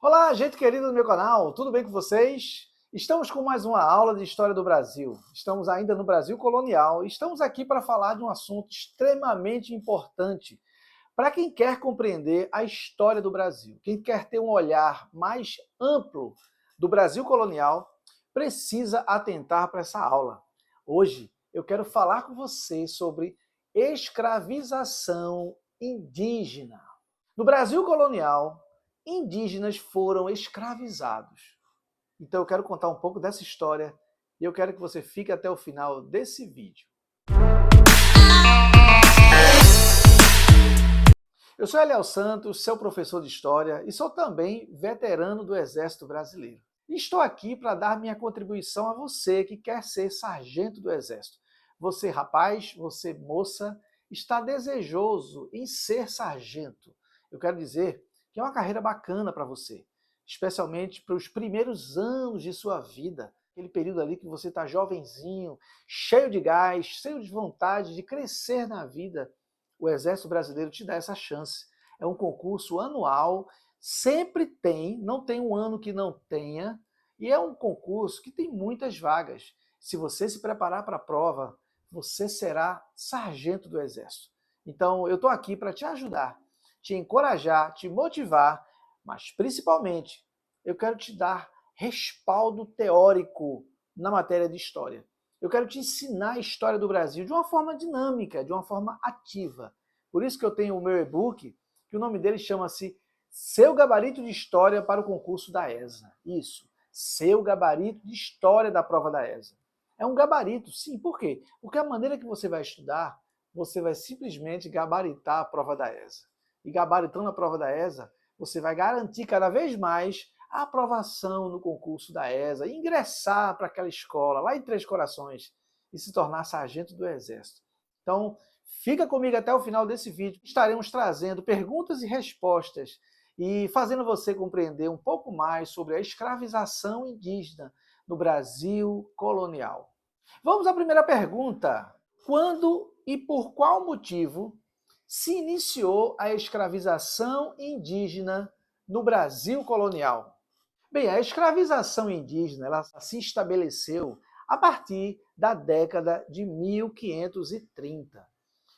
Olá, gente querida do meu canal, tudo bem com vocês? Estamos com mais uma aula de História do Brasil. Estamos ainda no Brasil colonial e estamos aqui para falar de um assunto extremamente importante para quem quer compreender a história do Brasil. Quem quer ter um olhar mais amplo do Brasil colonial, precisa atentar para essa aula. Hoje eu quero falar com você sobre escravização indígena. No Brasil colonial, indígenas foram escravizados. Então eu quero contar um pouco dessa história e eu quero que você fique até o final desse vídeo. Eu sou Eliel Santos, seu professor de História e sou também veterano do Exército Brasileiro. E estou aqui para dar minha contribuição a você que quer ser sargento do Exército. Você, rapaz, você, moça, está desejoso em ser sargento. Eu quero dizer que é uma carreira bacana para você, especialmente para os primeiros anos de sua vida, aquele período ali que você está jovenzinho, cheio de gás, cheio de vontade de crescer na vida. O Exército Brasileiro te dá essa chance. É um concurso anual, sempre tem, não tem um ano que não tenha, e é um concurso que tem muitas vagas. Se você se preparar para a prova, você será sargento do Exército. Então, eu estou aqui para te ajudar, te encorajar, te motivar, mas principalmente eu quero te dar respaldo teórico na matéria de História. Eu quero te ensinar a história do Brasil de uma forma dinâmica, de uma forma ativa. Por isso que eu tenho o meu e-book, que o nome dele chama-se Seu Gabarito de História para o concurso da ESA. Isso, Seu Gabarito de História da prova da ESA. É um gabarito, sim, por quê? Porque a maneira que você vai estudar, você vai simplesmente gabaritar a prova da ESA. E gabaritando a prova da ESA, você vai garantir cada vez mais a aprovação no concurso da ESA, ingressar para aquela escola, lá em Três Corações, e se tornar sargento do Exército. Então, fica comigo até o final desse vídeo. Estaremos trazendo perguntas e respostas e fazendo você compreender um pouco mais sobre a escravização indígena no Brasil colonial. Vamos à primeira pergunta. Quando e por qual motivo se iniciou a escravização indígena no Brasil colonial? Bem, a escravização indígena ela se estabeleceu a partir da década de 1530.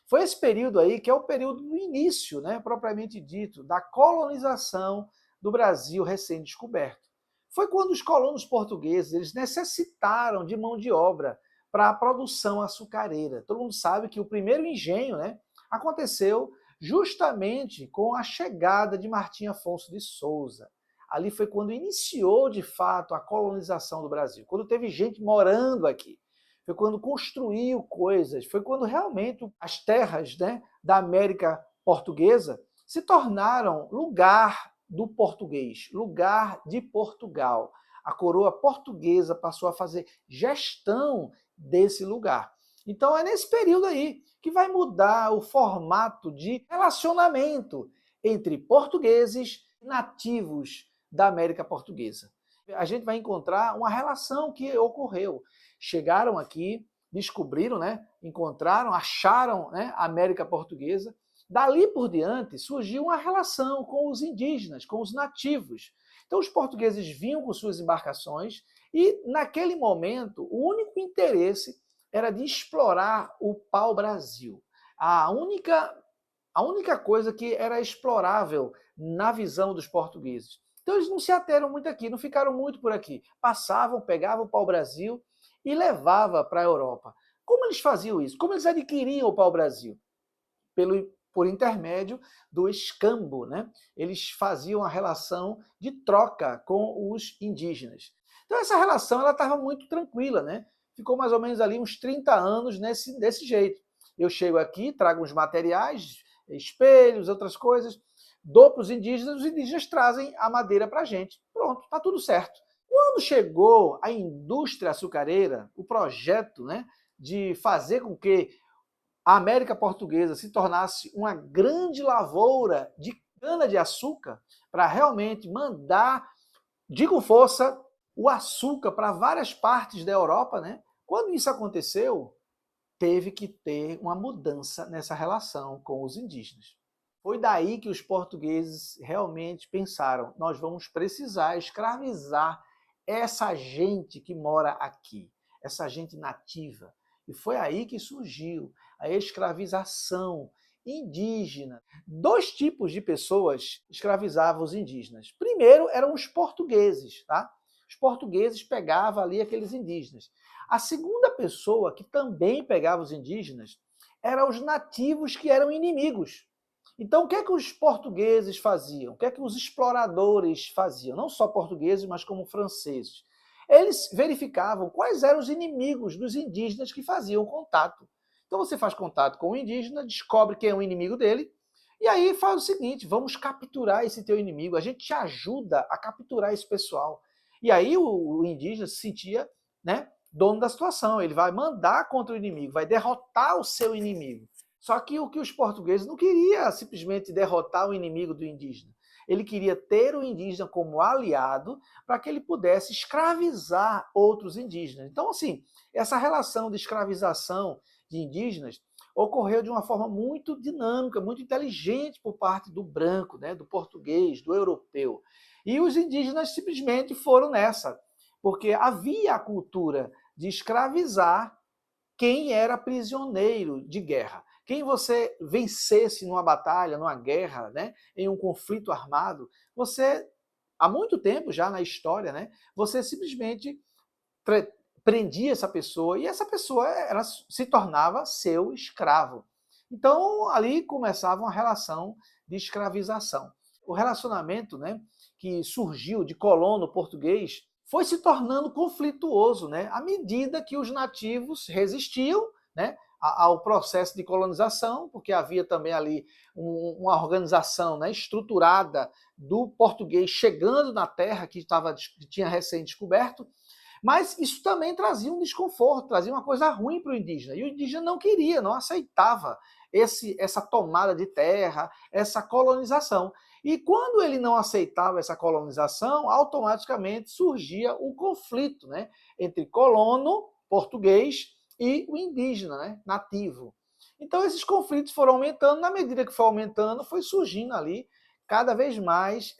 Foi esse período aí que é o período do início, né, propriamente dito, da colonização do Brasil recém-descoberto. Foi quando os colonos portugueses eles necessitaram de mão de obra para a produção açucareira. Todo mundo sabe que o primeiro engenho, né, aconteceu justamente com a chegada de Martim Afonso de Souza. Ali foi quando iniciou, de fato, a colonização do Brasil, quando teve gente morando aqui. Foi quando construiu coisas, foi quando realmente as terras, né, da América portuguesa se tornaram lugar do português, lugar de Portugal. A coroa portuguesa passou a fazer gestão desse lugar. Então é nesse período aí que vai mudar o formato de relacionamento entre portugueses e nativos da América Portuguesa. A gente vai encontrar uma relação que ocorreu. Chegaram aqui, descobriram, né, encontraram, acharam, né, a América Portuguesa. Dali por diante surgiu uma relação com os indígenas, com os nativos. Então os portugueses vinham com suas embarcações e naquele momento o único interesse era de explorar o pau-brasil. A única coisa que era explorável na visão dos portugueses. Então eles não se ateram muito aqui, não ficaram muito por aqui. Passavam, pegavam o pau-brasil e levavam para a Europa. Como eles faziam isso? Como eles adquiriam o pau-brasil? Por intermédio do escambo, né? Eles faziam a relação de troca com os indígenas. Então essa relação ela estava muito tranquila, né? Ficou mais ou menos ali uns 30 anos desse jeito. Eu chego aqui, trago uns materiais, espelhos, outras coisas, dou para os indígenas trazem a madeira para a gente. Pronto, está tudo certo. Quando chegou a indústria açucareira, o projeto, né, de fazer com que a América Portuguesa se tornasse uma grande lavoura de cana-de-açúcar para realmente mandar, com força, o açúcar para várias partes da Europa, né? Quando isso aconteceu, teve que ter uma mudança nessa relação com os indígenas. Foi daí que os portugueses realmente pensaram: nós vamos precisar escravizar essa gente que mora aqui, essa gente nativa. E foi aí que surgiu a escravização indígena. Dois tipos de pessoas escravizavam os indígenas. Primeiro eram os portugueses, tá? Os portugueses pegavam ali aqueles indígenas. A segunda pessoa que também pegava os indígenas eram os nativos que eram inimigos. Então, o que é que os portugueses faziam? O que é que os exploradores faziam? Não só portugueses, mas como franceses. Eles verificavam quais eram os inimigos dos indígenas que faziam contato. Então, você faz contato com o indígena, descobre quem é o inimigo dele, e aí faz o seguinte: vamos capturar esse teu inimigo, a gente te ajuda a capturar esse pessoal. E aí o indígena se sentia, né, dono da situação, ele vai mandar contra o inimigo, vai derrotar o seu inimigo. Só que o que os portugueses não queriam simplesmente derrotar o inimigo do indígena. Ele queria ter o indígena como aliado para que ele pudesse escravizar outros indígenas. Então, assim, essa relação de escravização de indígenas ocorreu de uma forma muito dinâmica, muito inteligente por parte do branco, né, do português, do europeu. E os indígenas simplesmente foram nessa, porque havia a cultura de escravizar quem era prisioneiro de guerra. Quem você vencesse numa batalha, numa guerra, né, em um conflito armado, você, há muito tempo já na história, né, você simplesmente prendia essa pessoa e essa pessoa se tornava seu escravo. Então, ali começava uma relação de escravização. O relacionamento, né, que surgiu de colono português foi se tornando conflituoso, né, à medida que os nativos resistiam, né, ao processo de colonização, porque havia também ali uma organização, né, estruturada do português chegando na terra que tinha recém-descoberto, mas isso também trazia um desconforto, trazia uma coisa ruim para o indígena. E o indígena não queria, não aceitava essa tomada de terra, essa colonização. E quando ele não aceitava essa colonização, automaticamente surgia o conflito, né, entre colono português e o indígena, né, nativo. Então esses conflitos foram aumentando, na medida que foi aumentando, foi surgindo ali cada vez mais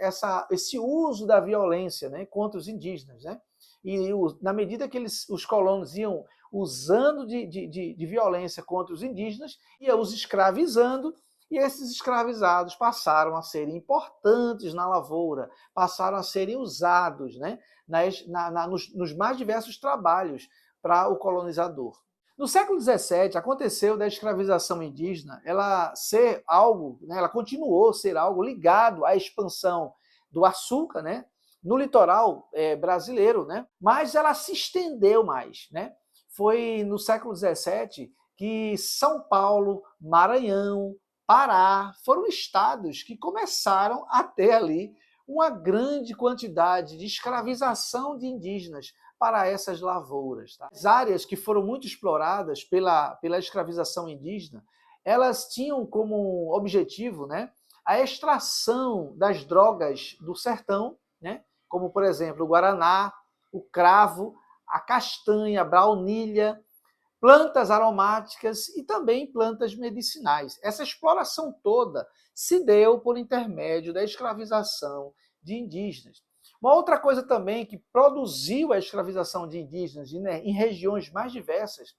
esse uso da violência, né, contra os indígenas, né? E na medida que os colonos iam usando de violência contra os indígenas, ia os escravizando, e esses escravizados passaram a serem importantes na lavoura, passaram a serem usados, né, nos mais diversos trabalhos para o colonizador. No século XVII, aconteceu da escravização indígena ela ser algo, né, ela continuou a ser algo ligado à expansão do açúcar, né, no litoral brasileiro, né, mas ela se estendeu mais. Né? Foi no século XVII que São Paulo, Maranhão, Pará foram estados que começaram a ter ali uma grande quantidade de escravização de indígenas para essas lavouras. Tá? As áreas que foram muito exploradas pela escravização indígena, elas tinham como objetivo, né, a extração das drogas do sertão, né, como, por exemplo, o guaraná, o cravo, a castanha, a baunilha, plantas aromáticas e também plantas medicinais. Essa exploração toda se deu por intermédio da escravização de indígenas. Uma outra coisa também que produziu a escravização de indígenas em regiões mais diversas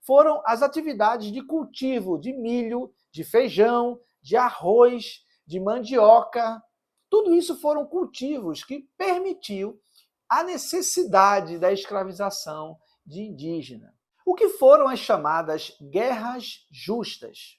foram as atividades de cultivo de milho, de feijão, de arroz, de mandioca. Tudo isso foram cultivos que permitiu a necessidade da escravização de indígenas. O que foram as chamadas guerras justas?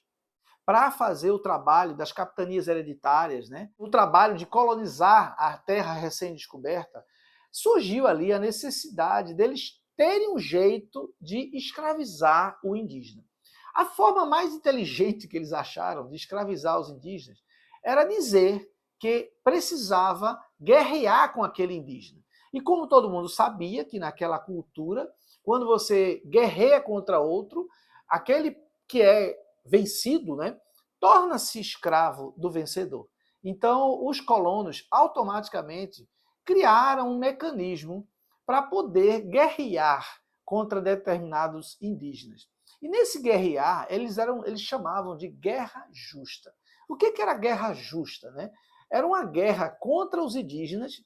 Para fazer o trabalho das capitanias hereditárias, né, o trabalho de colonizar a terra recém-descoberta, surgiu ali a necessidade deles terem um jeito de escravizar o indígena. A forma mais inteligente que eles acharam de escravizar os indígenas era dizer que precisava guerrear com aquele indígena. E como todo mundo sabia que naquela cultura, quando você guerreia contra outro, aquele que é vencido, né, torna-se escravo do vencedor. Então, os colonos automaticamente criaram um mecanismo para poder guerrear contra determinados indígenas. E nesse guerrear, eles chamavam de guerra justa. O que era a guerra justa, né? Era uma guerra contra os indígenas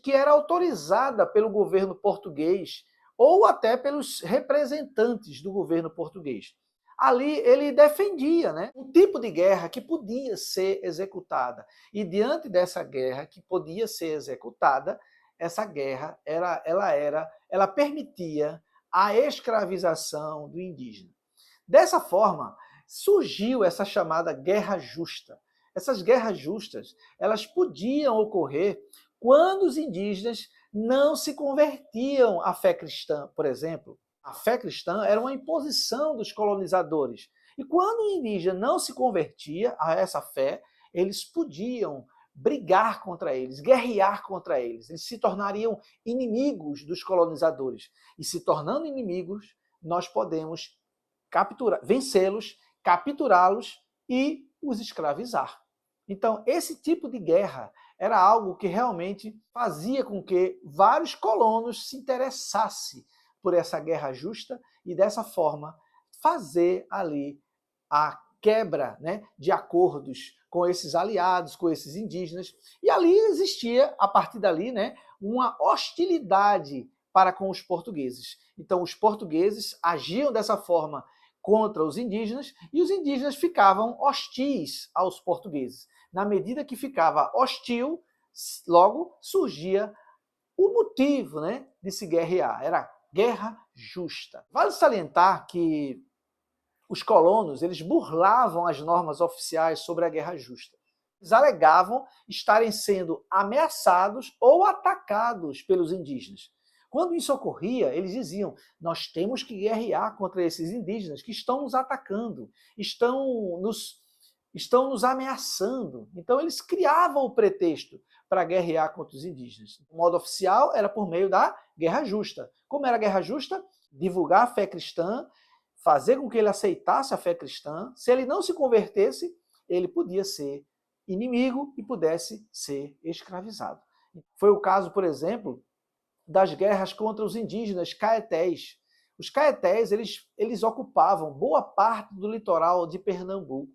que era autorizada pelo governo português ou até pelos representantes do governo português. Ali ele defendia, né, um tipo de guerra que podia ser executada. E diante dessa guerra que podia ser executada, essa guerra ela permitia a escravização do indígena. Dessa forma, surgiu essa chamada guerra justa. Essas guerras justas, elas podiam ocorrer quando os indígenas não se convertiam à fé cristã, por exemplo. A fé cristã era uma imposição dos colonizadores. E quando o indígena não se convertia a essa fé, eles podiam brigar contra eles, guerrear contra eles. Eles se tornariam inimigos dos colonizadores. E se tornando inimigos, nós podemos vencê-los, capturá-los e os escravizar. Então, esse tipo de guerra era algo que realmente fazia com que vários colonos se interessassem por essa guerra justa e, dessa forma, fazer ali a quebra, né, de acordos com esses aliados, com esses indígenas. E ali existia, a partir dali, né, uma hostilidade para com os portugueses. Então, os portugueses agiam dessa forma contra os indígenas e os indígenas ficavam hostis aos portugueses. Na medida que ficava hostil, logo surgia o motivo, né, de se guerrear. Era guerra justa. Vale salientar que os colonos eles burlavam as normas oficiais sobre a guerra justa. Eles alegavam estarem sendo ameaçados ou atacados pelos indígenas. Quando isso ocorria, eles diziam: nós temos que guerrear contra esses indígenas que estão nos atacando, estão nos ameaçando. Então eles criavam o pretexto para guerrear contra os indígenas. O modo oficial era por meio da guerra justa. Como era a guerra justa? Divulgar a fé cristã, fazer com que ele aceitasse a fé cristã. Se ele não se convertesse, ele podia ser inimigo e pudesse ser escravizado. Foi o caso, por exemplo, das guerras contra os indígenas caetés. Os caetés eles ocupavam boa parte do litoral de Pernambuco.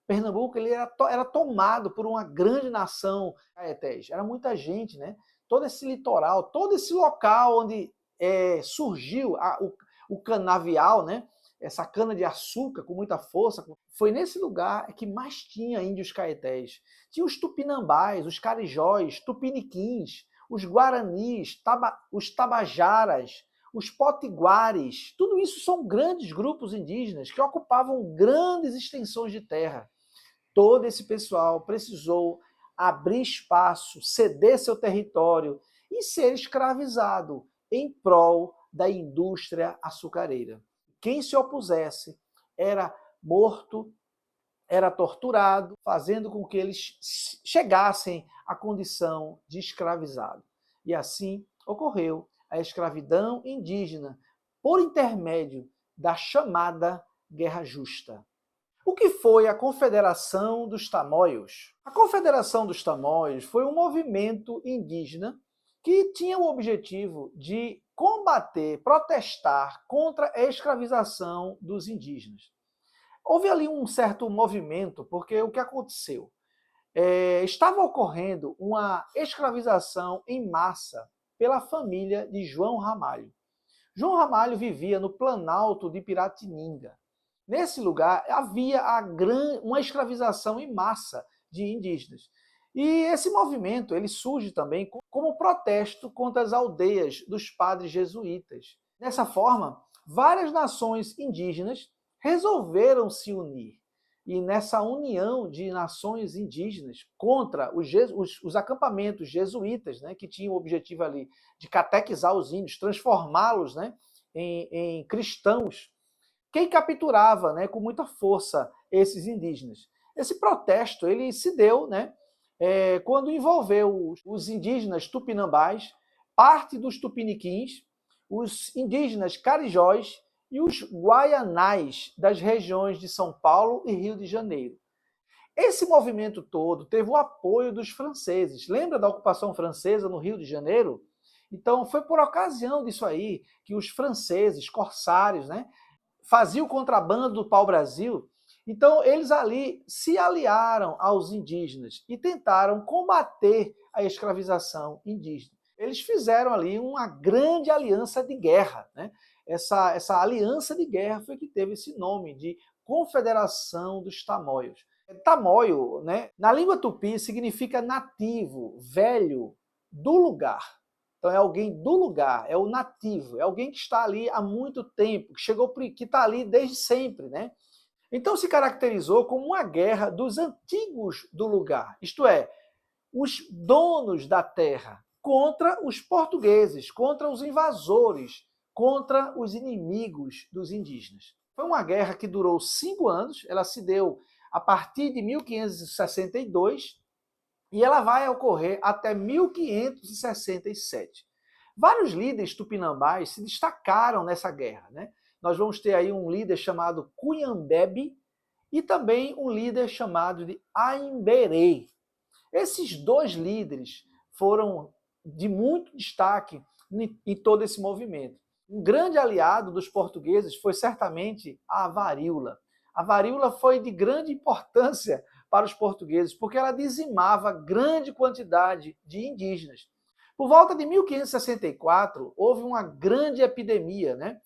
Pernambuco ele era tomado por uma grande nação caetés. Era muita gente, né? Todo esse litoral, todo esse local onde surgiu o canavial, né? Essa cana de açúcar com muita força, foi nesse lugar que mais tinha índios caetés. Tinha os tupinambás, os carijóis, tupiniquins, os guaranis, os tabajaras, os potiguares. Tudo isso são grandes grupos indígenas que ocupavam grandes extensões de terra. Todo esse pessoal precisou abrir espaço, ceder seu território e ser escravizado em prol da indústria açucareira. Quem se opusesse era morto, era torturado, fazendo com que eles chegassem à condição de escravizado. E assim ocorreu a escravidão indígena por intermédio da chamada Guerra Justa. O que foi a Confederação dos Tamoios? A Confederação dos Tamoios foi um movimento indígena que tinha o objetivo de combater, protestar contra a escravização dos indígenas. Houve ali um certo movimento, porque o que aconteceu? Estava ocorrendo uma escravização em massa pela família de João Ramalho. João Ramalho vivia no Planalto de Piratininga. Nesse lugar havia uma escravização em massa de indígenas. E esse movimento ele surge também como protesto contra as aldeias dos padres jesuítas. Dessa forma, várias nações indígenas resolveram se unir. E nessa união de nações indígenas contra os acampamentos jesuítas, né, que tinham o objetivo ali de catequizar os índios, transformá-los, né, em cristãos, quem capturava, né, com muita força esses indígenas? Esse protesto ele se deu, né, quando envolveu os indígenas tupinambás, parte dos tupiniquins, os indígenas carijóis e os guaianais das regiões de São Paulo e Rio de Janeiro. Esse movimento todo teve o apoio dos franceses. Lembra da ocupação francesa no Rio de Janeiro? Então foi por ocasião disso aí que os franceses, corsários, né, faziam o contrabando do pau-brasil Então, eles ali se aliaram aos indígenas e tentaram combater a escravização indígena. Eles fizeram ali uma grande aliança de guerra, né? Essa aliança de guerra foi que teve esse nome de Confederação dos Tamoios. Tamoio, né, na língua tupi, significa nativo, velho, do lugar. Então é alguém do lugar, é o nativo, é alguém que está ali há muito tempo, que chegou, que está ali desde sempre, né? Então se caracterizou como uma guerra dos antigos do lugar, isto é, os donos da terra contra os portugueses, contra os invasores, contra os inimigos dos indígenas. Foi uma guerra que durou 5 anos, ela se deu a partir de 1562 e ela vai ocorrer até 1567. Vários líderes tupinambás se destacaram nessa guerra, né? Nós vamos ter aí um líder chamado Cunhambebe e também um líder chamado de Aimberê. Esses dois líderes foram de muito destaque em todo esse movimento. Um grande aliado dos portugueses foi certamente a varíola. A varíola foi de grande importância para os portugueses, porque ela dizimava grande quantidade de indígenas. Por volta de 1564, houve uma grande epidemia, né,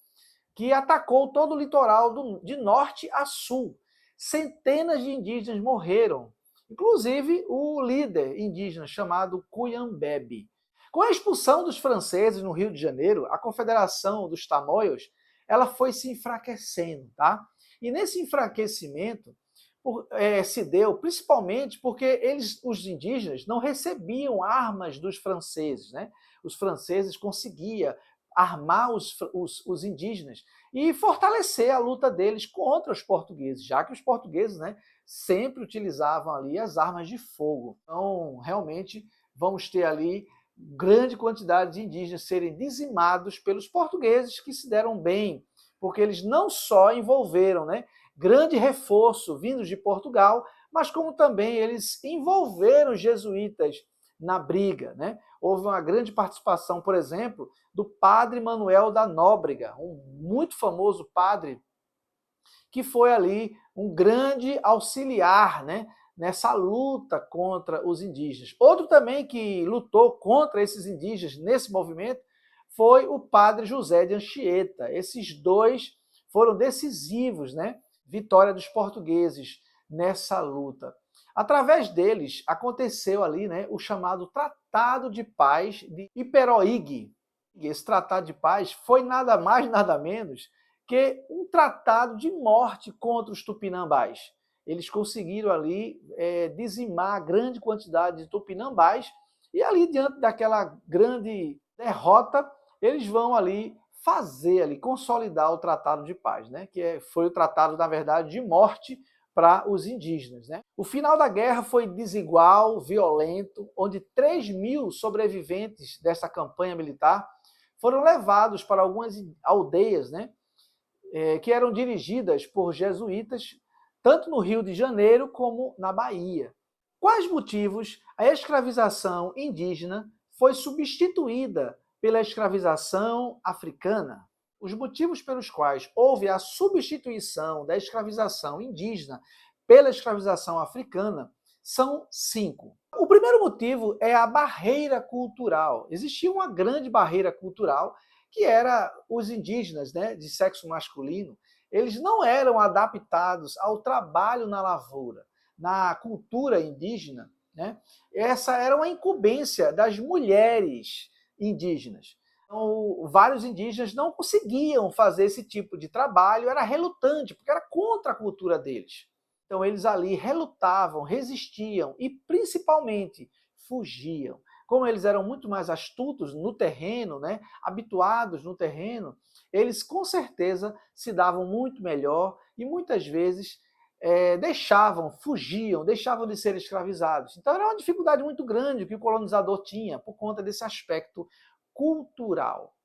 que atacou todo o litoral de norte a sul. Centenas de indígenas morreram, inclusive o líder indígena chamado Cunhambebe. Com a expulsão dos franceses no Rio de Janeiro, a Confederação dos Tamoios ela foi se enfraquecendo, tá? E nesse enfraquecimento se deu principalmente porque os indígenas não recebiam armas dos franceses, né? Os franceses conseguiam armar os indígenas e fortalecer a luta deles contra os portugueses, já que os portugueses, né, sempre utilizavam ali as armas de fogo. Então, realmente, vamos ter ali grande quantidade de indígenas serem dizimados pelos portugueses, que se deram bem, porque eles não só envolveram, né, grande reforço vindos de Portugal, mas como também eles envolveram os jesuítas na briga, né? Houve uma grande participação, por exemplo, do padre Manuel da Nóbrega, um muito famoso padre que foi ali um grande auxiliar, né, nessa luta contra os indígenas. Outro também que lutou contra esses indígenas nesse movimento foi o padre José de Anchieta. Esses dois foram decisivos, né? Vitória dos portugueses nessa luta. Através deles aconteceu ali, né, o chamado Tratado de Paz de Iperoig. Esse Tratado de Paz foi nada mais, nada menos que um tratado de morte contra os tupinambás. Eles conseguiram ali dizimar a grande quantidade de tupinambás e ali, diante daquela grande derrota, eles vão ali fazer, ali, consolidar o Tratado de Paz, né? Foi o tratado, na verdade, de morte para os indígenas, né? O final da guerra foi desigual, violento, onde 3.000 sobreviventes dessa campanha militar foram levados para algumas aldeias, né, que eram dirigidas por jesuítas, tanto no Rio de Janeiro como na Bahia. Quais motivos a escravização indígena foi substituída pela escravização africana? Os motivos pelos quais houve a substituição da escravização indígena pela escravização africana são 5. O primeiro motivo é a barreira cultural. Existia uma grande barreira cultural que era os indígenas, né, de sexo masculino. Eles não eram adaptados ao trabalho na lavoura. Na cultura indígena, né, essa era uma incumbência das mulheres indígenas. Então, vários indígenas não conseguiam fazer esse tipo de trabalho, era relutante, porque era contra a cultura deles. Então eles ali relutavam, resistiam e principalmente fugiam. Como eles eram muito mais astutos no terreno, né, habituados no terreno, eles com certeza se davam muito melhor e muitas vezes fugiam, deixavam de ser escravizados. Então era uma dificuldade muito grande que o colonizador tinha por conta desse aspecto cultural.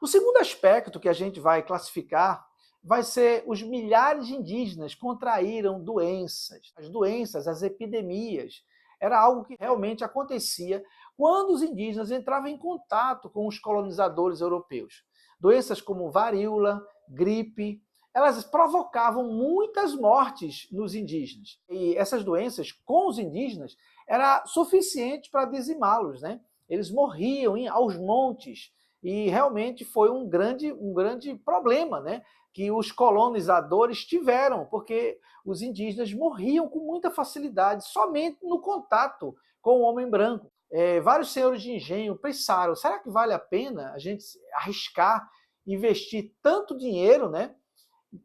O segundo aspecto que a gente vai classificar vai ser os milhares de indígenas contraíram doenças. As doenças, as epidemias, era algo que realmente acontecia quando os indígenas entravam em contato com os colonizadores europeus. Doenças como varíola, gripe, elas provocavam muitas mortes nos indígenas. E essas doenças, com os indígenas, era suficiente para dizimá-los, né? Eles morriam aos montes, e realmente foi um grande problema, né? Que os colonizadores tiveram, porque os indígenas morriam com muita facilidade, somente no contato com o homem branco. Vários senhores de engenho pensaram, será que vale a pena a gente arriscar, investir tanto dinheiro, né,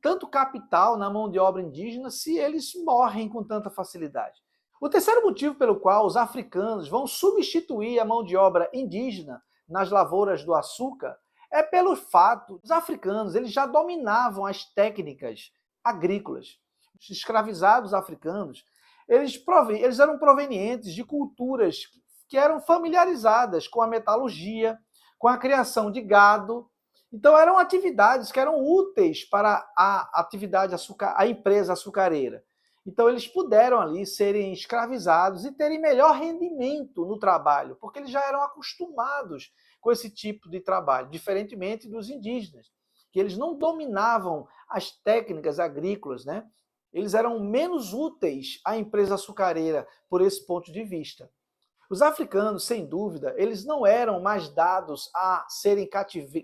tanto capital na mão de obra indígena, se eles morrem com tanta facilidade? O terceiro motivo pelo qual os africanos vão substituir a mão de obra indígena nas lavouras do açúcar é pelo fato que os africanos eles já dominavam as técnicas agrícolas. Os escravizados africanos eles eram provenientes de culturas que eram familiarizadas com a metalurgia, com a criação de gado. Então eram atividades que eram úteis para a empresa açucareira. Então eles puderam ali serem escravizados e terem melhor rendimento no trabalho, porque eles já eram acostumados com esse tipo de trabalho, diferentemente dos indígenas, que eles não dominavam as técnicas agrícolas, né? Eles eram menos úteis à empresa açucareira por esse ponto de vista. Os africanos, sem dúvida, eles não eram mais dados a serem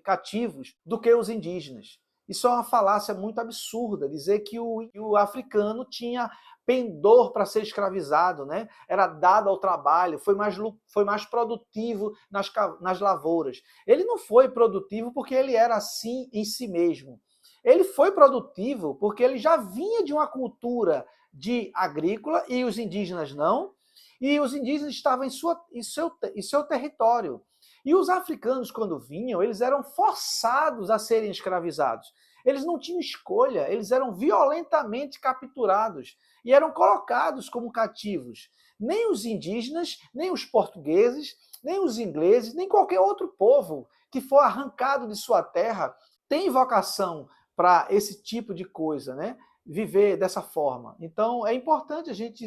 cativos do que os indígenas. Isso é uma falácia muito absurda, dizer que o africano tinha pendor para ser escravizado, né? Era dado ao trabalho, foi mais produtivo nas lavouras. Ele não foi produtivo porque ele era assim em si mesmo. Ele foi produtivo porque ele já vinha de uma cultura de agrícola e os indígenas não, e os indígenas estavam em seu território. E os africanos, quando vinham, eles eram forçados a serem escravizados. Eles não tinham escolha, eles eram violentamente capturados e eram colocados como cativos. Nem os indígenas, nem os portugueses, nem os ingleses, nem qualquer outro povo que for arrancado de sua terra tem vocação para esse tipo de coisa, né? Viver dessa forma. Então é importante a gente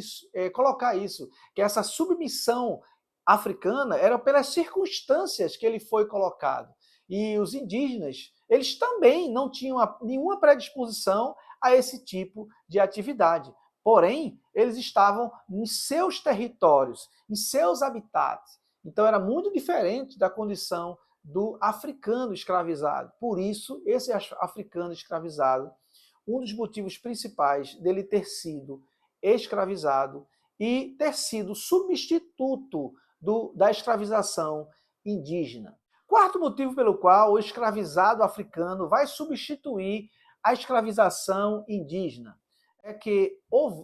colocar isso, que essa submissão africana era pelas circunstâncias que ele foi colocado. E os indígenas, eles também não tinham nenhuma predisposição a esse tipo de atividade. Porém, eles estavam em seus territórios, em seus habitats. Então era muito diferente da condição do africano escravizado. Por isso, esse africano escravizado, um dos motivos principais dele ter sido escravizado e ter sido substituto da escravização indígena. Quarto motivo pelo qual o escravizado africano vai substituir a escravização indígena é que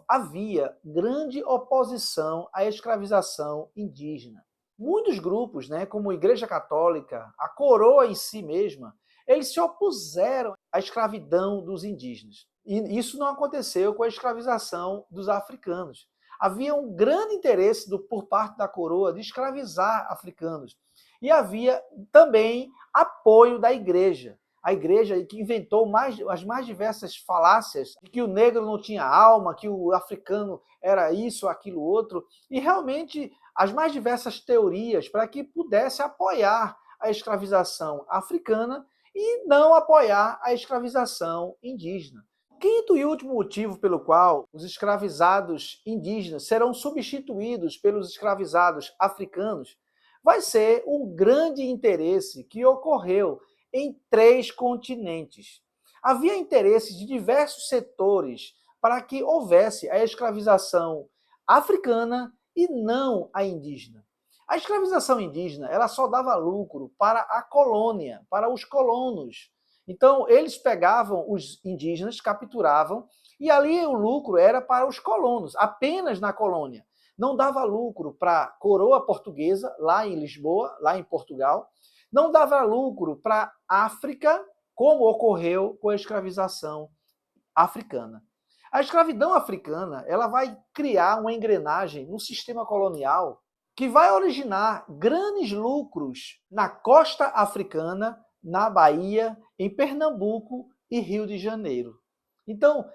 havia grande oposição à escravização indígena. Muitos grupos, né, como a Igreja Católica, a coroa em si mesma, eles se opuseram à escravidão dos indígenas. E isso não aconteceu com a escravização dos africanos. Havia um grande interesse por parte da coroa de escravizar africanos. E havia também apoio da igreja. A igreja que inventou as mais diversas falácias de que o negro não tinha alma, que o africano era isso, aquilo, outro. E realmente as mais diversas teorias para que pudesse apoiar a escravização africana e não apoiar a escravização indígena. O quinto e último motivo pelo qual os escravizados indígenas serão substituídos pelos escravizados africanos vai ser um grande interesse que ocorreu em 3 continentes. Havia interesses de diversos setores para que houvesse a escravização africana e não a indígena. A escravização indígena ela só dava lucro para a colônia, para os colonos. Então, eles pegavam os indígenas, capturavam, e ali o lucro era para os colonos, apenas na colônia. Não dava lucro para a coroa portuguesa, lá em Lisboa, lá em Portugal. Não dava lucro para a África, como ocorreu com a escravização africana. A escravidão africana ela vai criar uma engrenagem no sistema colonial que vai originar grandes lucros na costa africana, na Bahia, em Pernambuco e Rio de Janeiro. Então,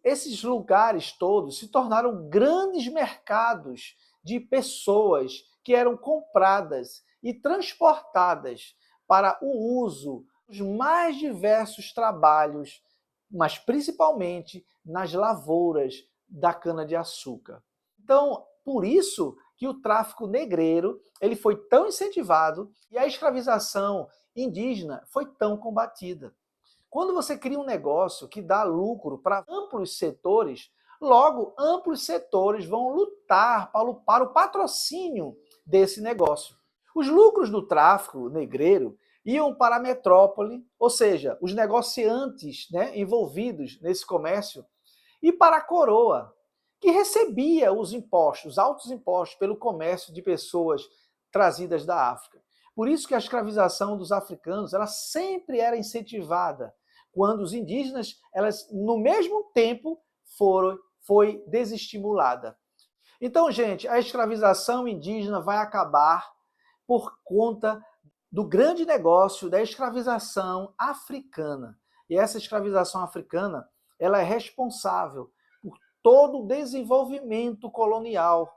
esses lugares todos se tornaram grandes mercados de pessoas que eram compradas e transportadas para o uso dos mais diversos trabalhos mas principalmente nas lavouras da cana-de-açúcar. Então, por isso que o tráfico negreiro ele foi tão incentivado e a escravização indígena foi tão combatida. Quando você cria um negócio que dá lucro para amplos setores, logo amplos setores vão lutar para o patrocínio desse negócio. Os lucros do tráfico negreiro iam para a metrópole, ou seja, os negociantes, né, envolvidos nesse comércio, e para a coroa, que recebia os impostos, altos impostos, pelo comércio de pessoas trazidas da África. Por isso que a escravização dos africanos ela sempre era incentivada, quando os indígenas, elas no mesmo tempo foi desestimulada. Então, gente, a escravização indígena vai acabar por conta do grande negócio da escravização africana. E essa escravização africana, ela é responsável por todo o desenvolvimento colonial,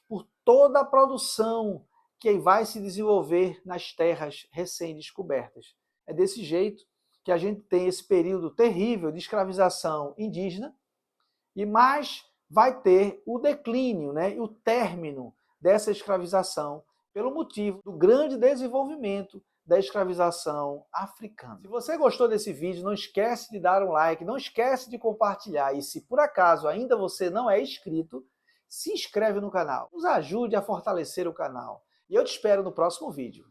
por toda a produção que vai se desenvolver nas terras recém-descobertas. É desse jeito que a gente tem esse período terrível de escravização indígena, e mais vai ter o declínio, né, e o término dessa escravização pelo motivo do grande desenvolvimento da escravização africana. Se você gostou desse vídeo, não esquece de dar um like, não esquece de compartilhar, e se por acaso ainda você não é inscrito, se inscreve no canal. Nos ajude a fortalecer o canal. E eu te espero no próximo vídeo.